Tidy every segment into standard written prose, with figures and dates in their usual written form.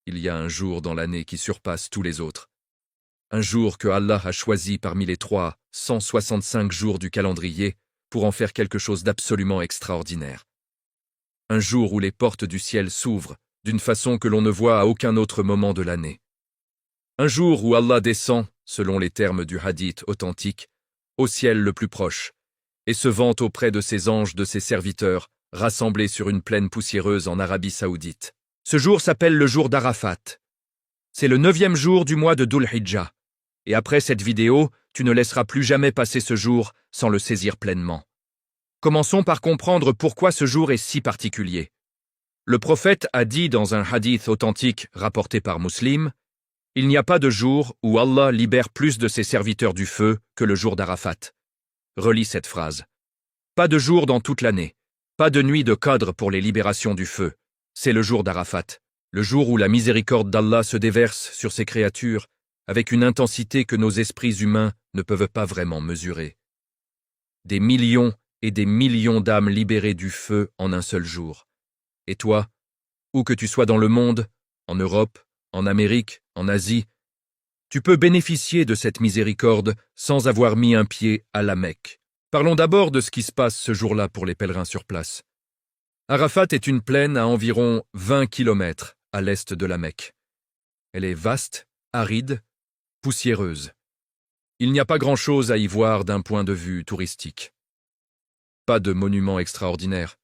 il y a un jour dans l'année qui surpasse tous les autres. Un jour que Allah a choisi parmi les 365 jours du calendrier pour en faire quelque chose d'absolument extraordinaire. Un jour où les portes du ciel s'ouvrent d'une façon que l'on ne voit à aucun autre moment de l'année. Un jour où Allah descend, selon les termes du hadith authentique, au ciel le plus proche, et se vante auprès de ses anges, de ses serviteurs, rassemblés sur une plaine poussiéreuse en Arabie Saoudite. Ce jour s'appelle le jour d'Arafat. C'est le 9e jour du mois de Dhul Hijjah. Et après cette vidéo, tu ne laisseras plus jamais passer ce jour sans le saisir pleinement. Commençons par comprendre pourquoi ce jour est si particulier. Le prophète a dit dans un hadith authentique rapporté par Muslim, « Il n'y a pas de jour où Allah libère plus de ses serviteurs du feu que le jour d'Arafat. » Relis cette phrase. Pas de jour dans toute l'année, pas de nuit de Qadr pour les libérations du feu. C'est le jour d'Arafat, le jour où la miséricorde d'Allah se déverse sur ses créatures avec une intensité que nos esprits humains ne peuvent pas vraiment mesurer. Des millions et des millions d'âmes libérées du feu en un seul jour. Et toi, où que tu sois dans le monde, en Europe, en Amérique, en Asie, tu peux bénéficier de cette miséricorde sans avoir mis un pied à la Mecque. Parlons d'abord de ce qui se passe ce jour-là pour les pèlerins sur place. Arafat est une plaine à environ 20 km à l'est de la Mecque. Elle est vaste, aride, poussiéreuse. Il n'y a pas grand-chose à y voir d'un point de vue touristique. Pas de monuments extraordinaires,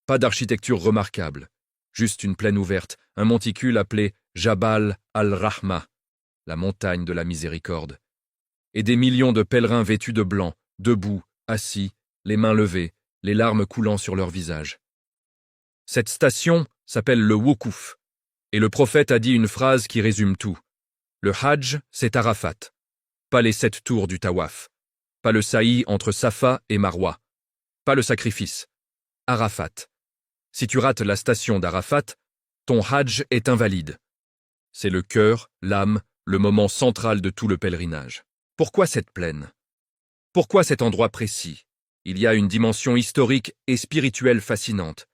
pas d'architecture remarquable, juste une plaine ouverte, un monticule appelé Jabal al-Rahma, la montagne de la miséricorde, et des millions de pèlerins vêtus de blanc, debout, assis, les mains levées, les larmes coulant sur leurs visages. Cette station s'appelle le Woukouf, et le prophète a dit une phrase qui résume tout. Le Hajj, c'est Arafat, pas les 7 tours du Tawaf, pas le sa'i entre Safa et Marwa, pas le sacrifice. Arafat. Si tu rates la station d'Arafat, ton Hajj est invalide. C'est le cœur, l'âme, le moment central de tout le pèlerinage. Pourquoi cette plaine? Pourquoi cet endroit précis? Il y a une dimension historique et spirituelle fascinante.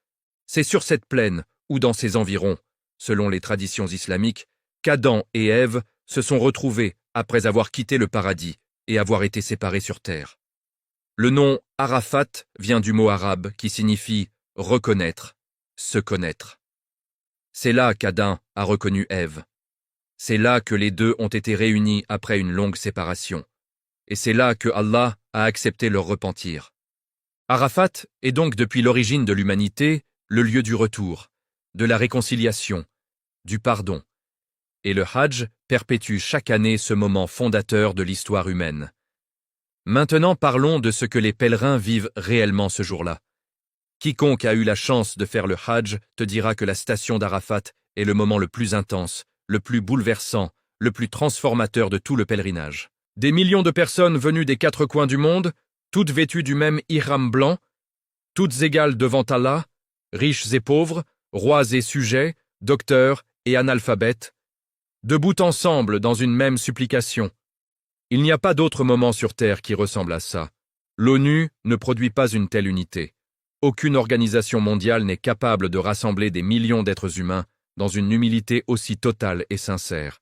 C'est sur cette plaine, ou dans ses environs, selon les traditions islamiques, qu'Adam et Ève se sont retrouvés après avoir quitté le paradis et avoir été séparés sur terre. Le nom Arafat vient du mot arabe qui signifie « reconnaître »,« se connaître ». C'est là qu'Adam a reconnu Ève. C'est là que les deux ont été réunis après une longue séparation. Et c'est là que Allah a accepté leur repentir. Arafat est donc depuis l'origine de l'humanité le lieu du retour, de la réconciliation, du pardon. Et le Hajj perpétue chaque année ce moment fondateur de l'histoire humaine. Maintenant parlons de ce que les pèlerins vivent réellement ce jour-là. Quiconque a eu la chance de faire le Hajj te dira que la station d'Arafat est le moment le plus intense, le plus bouleversant, le plus transformateur de tout le pèlerinage. Des millions de personnes venues des 4 coins du monde, toutes vêtues du même ihram blanc, toutes égales devant Allah, riches et pauvres, rois et sujets, docteurs et analphabètes, debout ensemble dans une même supplication. Il n'y a pas d'autre moment sur Terre qui ressemble à ça. L'ONU ne produit pas une telle unité. Aucune organisation mondiale n'est capable de rassembler des millions d'êtres humains dans une humilité aussi totale et sincère.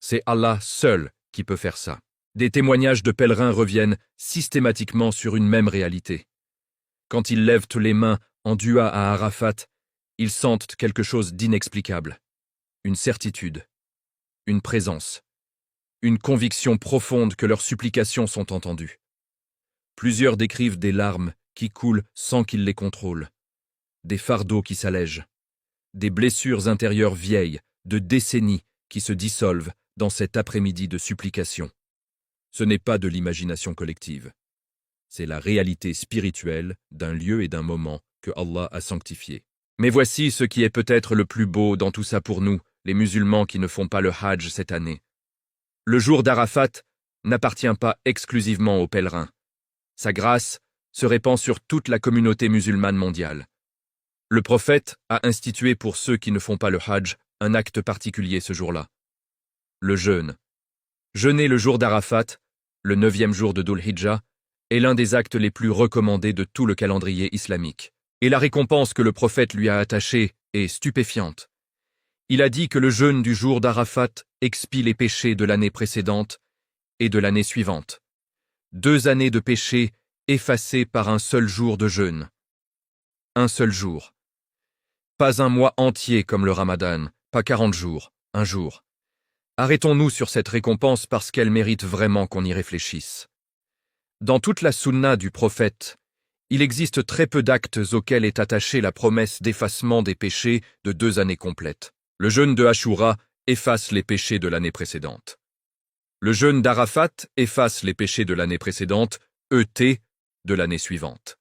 C'est Allah seul qui peut faire ça. Des témoignages de pèlerins reviennent systématiquement sur une même réalité. Quand ils lèvent les mains en dua à Arafat, ils sentent quelque chose d'inexplicable. Une certitude, une présence, une conviction profonde que leurs supplications sont entendues. Plusieurs décrivent des larmes qui coulent sans qu'ils les contrôlent, des fardeaux qui s'allègent, des blessures intérieures vieilles, de décennies qui se dissolvent dans cet après-midi de supplication. Ce n'est pas de l'imagination collective. C'est la réalité spirituelle d'un lieu et d'un moment que Allah a sanctifié. Mais voici ce qui est peut-être le plus beau dans tout ça pour nous, les musulmans qui ne font pas le Hajj cette année. Le jour d'Arafat n'appartient pas exclusivement aux pèlerins. Sa grâce se répand sur toute la communauté musulmane mondiale. Le prophète a institué pour ceux qui ne font pas le Hajj un acte particulier ce jour-là. Le jeûne. Jeûner le jour d'Arafat, le 9e jour de Dhul Hijjah, est l'un des actes les plus recommandés de tout le calendrier islamique. Et la récompense que le prophète lui a attachée est stupéfiante. Il a dit que le jeûne du jour d'Arafat expie les péchés de l'année précédente et de l'année suivante. 2 années de péchés effacées par un seul jour de jeûne. Un seul jour. Pas un mois entier comme le Ramadan, pas 40 jours, un jour. Arrêtons-nous sur cette récompense parce qu'elle mérite vraiment qu'on y réfléchisse. Dans toute la sunna du prophète, il existe très peu d'actes auxquels est attachée la promesse d'effacement des péchés de 2 années complètes. Le jeûne de Ashura efface les péchés de l'année précédente. Le jeûne d'Arafat efface les péchés de l'année précédente, de l'année suivante.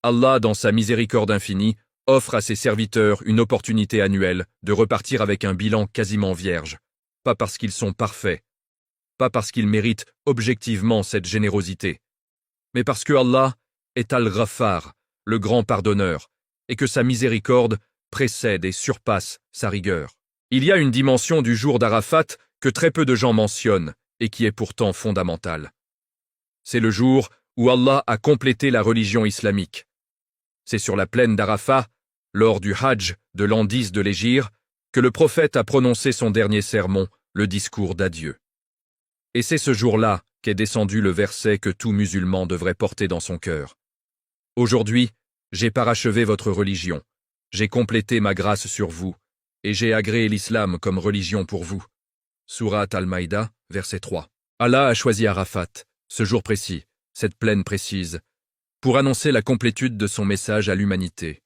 Allah, dans sa miséricorde infinie, offre à ses serviteurs une opportunité annuelle de repartir avec un bilan quasiment vierge, pas parce qu'ils sont parfaits, pas parce qu'ils méritent objectivement cette générosité, mais parce que Allah est Al-Ghaffar, le grand pardonneur, et que sa miséricorde précède et surpasse sa rigueur. Il y a une dimension du jour d'Arafat que très peu de gens mentionnent et qui est pourtant fondamentale. C'est le jour où Allah a complété la religion islamique. C'est sur la plaine d'Arafat, lors du Hajj de l'an 10 de l'Hégire, que le prophète a prononcé son dernier sermon, le discours d'adieu. Et c'est ce jour-là qu'est descendu le verset que tout musulman devrait porter dans son cœur. Aujourd'hui, j'ai parachevé votre religion, j'ai complété ma grâce sur vous, et j'ai agréé l'islam comme religion pour vous. Surat Al-Maïda, verset 3. Allah a choisi Arafat, ce jour précis, cette plaine précise, pour annoncer la complétude de son message à l'humanité.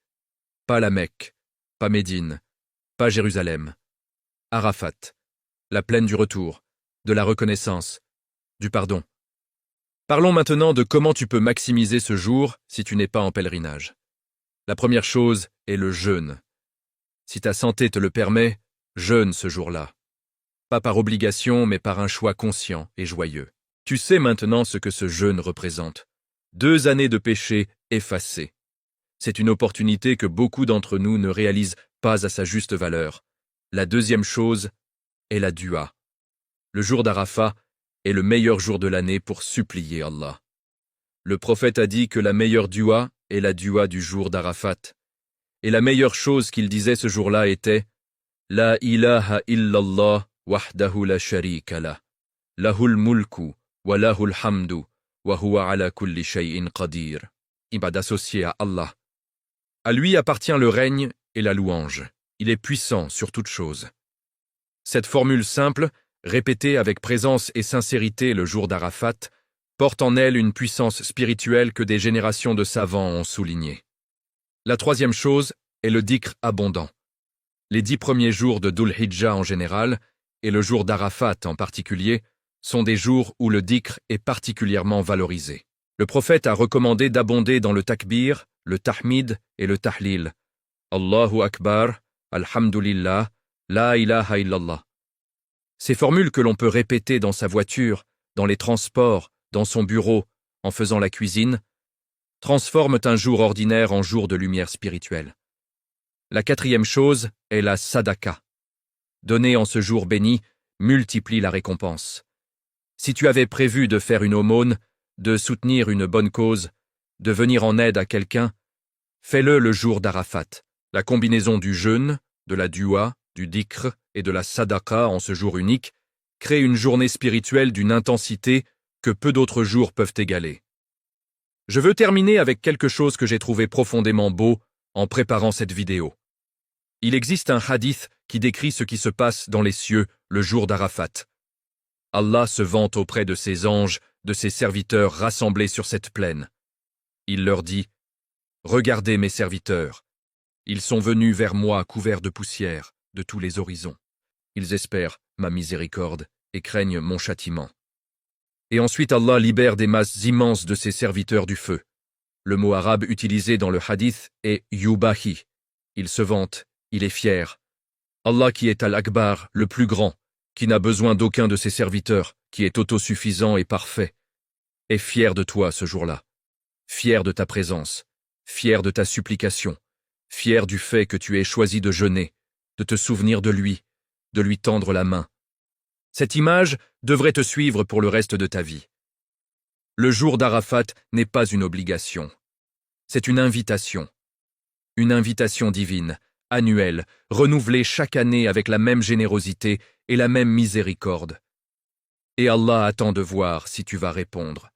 Pas la Mecque, pas Médine, pas Jérusalem. Arafat, la plaine du retour, de la reconnaissance, du pardon. Parlons maintenant de comment tu peux maximiser ce jour si tu n'es pas en pèlerinage. La première chose est le jeûne. Si ta santé te le permet, jeûne ce jour-là. Pas par obligation, mais par un choix conscient et joyeux. Tu sais maintenant ce que ce jeûne représente. 2 années de péché effacées. C'est une opportunité que beaucoup d'entre nous ne réalisent pas à sa juste valeur. La deuxième chose est la dua. Le jour d'Arafat est le meilleur jour de l'année pour supplier Allah. Le prophète a dit que la meilleure dua est la dua du jour d'Arafat. Et la meilleure chose qu'il disait ce jour-là était « La ilaha illallah wahdahu la sharika lah, lahul mulku wa lahul hamdu wa huwa ala kulli shay'in qadir » Ibad associé à Allah. À lui appartient le règne et la louange. Il est puissant sur toute chose. Cette formule simple, répétée avec présence et sincérité le jour d'Arafat, porte en elle une puissance spirituelle que des générations de savants ont soulignée. La troisième chose est le dhikr abondant. Les 10 premiers jours de Dhul Hijjah en général, et le jour d'Arafat en particulier, sont des jours où le dhikr est particulièrement valorisé. Le prophète a recommandé d'abonder dans le takbir, le tahmid et le tahlil. Allahu Akbar, Alhamdulillah, La ilaha illallah. Ces formules que l'on peut répéter dans sa voiture, dans les transports, dans son bureau, en faisant la cuisine, transforment un jour ordinaire en jour de lumière spirituelle. La quatrième chose est la sadaka. Donner en ce jour béni multiplie la récompense. Si tu avais prévu de faire une aumône, de soutenir une bonne cause, de venir en aide à quelqu'un, fais-le le jour d'Arafat. La combinaison du jeûne, de la dua, du dhikr et de la sadaka en ce jour unique crée une journée spirituelle d'une intensité que peu d'autres jours peuvent égaler. Je veux terminer avec quelque chose que j'ai trouvé profondément beau en préparant cette vidéo. Il existe un hadith qui décrit ce qui se passe dans les cieux le jour d'Arafat. Allah se vante auprès de ses anges, de ses serviteurs rassemblés sur cette plaine. Il leur dit « Regardez mes serviteurs, ils sont venus vers moi couverts de poussière de tous les horizons. Ils espèrent ma miséricorde et craignent mon châtiment. » Et ensuite Allah libère des masses immenses de ses serviteurs du feu. Le mot arabe utilisé dans le hadith est « yubahi ». Il se vante, il est fier. Allah qui est Al-Akbar, le plus grand, qui n'a besoin d'aucun de ses serviteurs, qui est autosuffisant et parfait, est fier de toi ce jour-là, fier de ta présence, fier de ta supplication, fier du fait que tu aies choisi de jeûner, de te souvenir de lui tendre la main. Cette image devrait te suivre pour le reste de ta vie. Le jour d'Arafat n'est pas une obligation, c'est une invitation divine annuel, renouvelé chaque année avec la même générosité et la même miséricorde. Et Allah attend de voir si tu vas répondre.